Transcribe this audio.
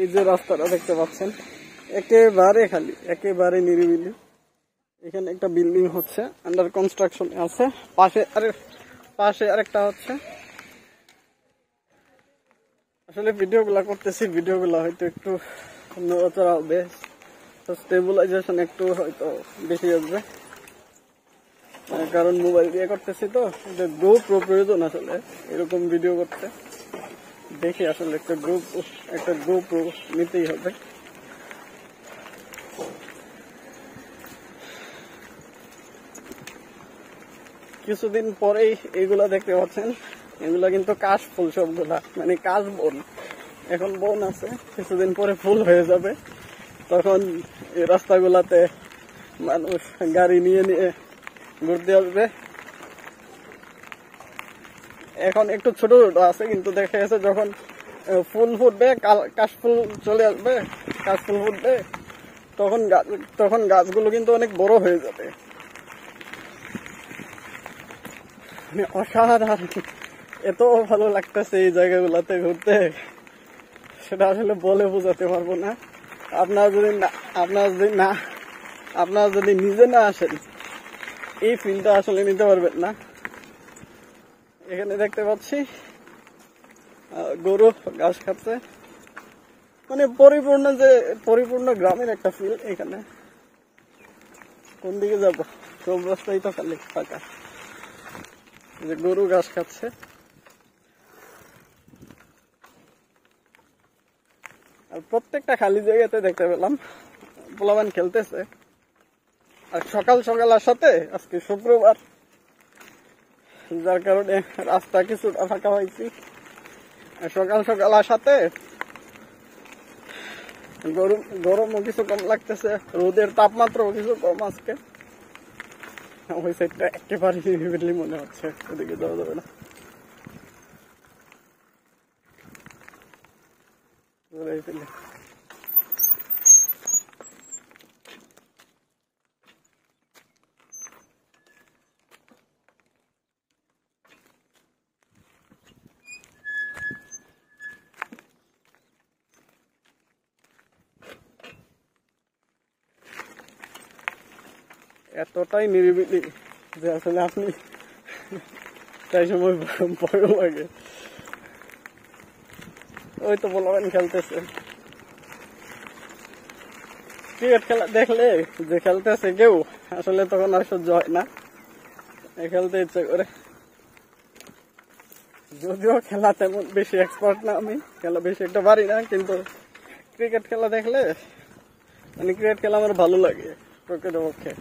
এই যে রাস্তাটা দেখতে পাচ্ছেন একেবারে খালি, একেবারে নিরিবিলি। এখানে একটা বিল্ডিং হচ্ছে, আন্ডার কনস্ট্রাকশন আছে, পাশে আরেকটা হচ্ছে। আসলে ভিডিওগুলা করতেছি, ভিডিওগুলা হয়তো একটু নড়াচড়া হবে, স্টেবিলাইজেশন একটু হয়তো বেশি আসবে, কারণ মোবাইল দিয়ে করতেছি তো। GoPro প্রয়োজন আসলে এরকম ভিডিও করতে। দেখি আসলে একটা GoPro নিতেই হবে। কিছুদিন পরেই এগুলা দেখতে পাচ্ছেন, এগুলা কিন্তু কাশফুল সবগুলা, মানে কাশবন। এখন বন আছে, কিছুদিন পরে ফুল হয়ে যাবে, তখন এই রাস্তাগুলাতে মানুষ গাড়ি নিয়ে নিয়ে ঘুরতে আসবে। এখন একটু ছোট ছোট আছে, কিন্তু দেখা গেছে যখন ফুল ফুটবে, কাশফুল চলে আসবে, কাশফুল ফুটবে, তখন গাছগুলো কিন্তু অনেক বড় হয়ে যাবে। মানে অসাধারণ, এত ভালো লাগতেছে এই জায়গাগুলোতে ঘুরতে, সেটা আসলে বলে বোঝাতে পারবো না। আপনারা যদি নিজে না আসেন, এই ফিলটা আসলে নিতে পারবেন না। এখানে দেখতে পাচ্ছি গরু ঘাস খাচ্ছে, মানে পরিপূর্ণ গ্রামের একটা ফিল এখানে। কোন দিকে যাব? সব রাস্তাই তো খালি ফাঁকা, যে গরু ঘাস খাচ্ছে। আর প্রত্যেকটা খালি জায়গাতে দেখতে পেলাম পোলাপান খেলতেছে। আর সকাল সকাল আসাতে, আজকে শুক্রবার, যার কারণে রাস্তা কিছুটা ফাঁকা হয়েছি। সকাল সকাল আসাতে গরমও কিছু কম লাগতেছে, রোদের তাপমাত্রাও কিছু কম আজকে। ওই সাইডটা একেবারে নিরিবিলি মনে হচ্ছে, ওদিকে যাওয়া যাবে না। এতটাই নিরিবিলি যে আসলে আপনি তাই সময় ভয়ও লাগে। ওই তো বলবেন খেলতেছে, ক্রিকেট খেলা দেখলে যে খেলতেছে কেউ, আসলে তখন আর সহ্য হয় না, খেলতে ইচ্ছে করে। যদিও খেলা তেমন বেশি এক্সপার্ট না, আমি খেলা বেশি একটা পারি না, কিন্তু ক্রিকেট খেলা দেখলে, মানে ক্রিকেট খেলা আমার ভালো লাগে প্রকৃতপক্ষে।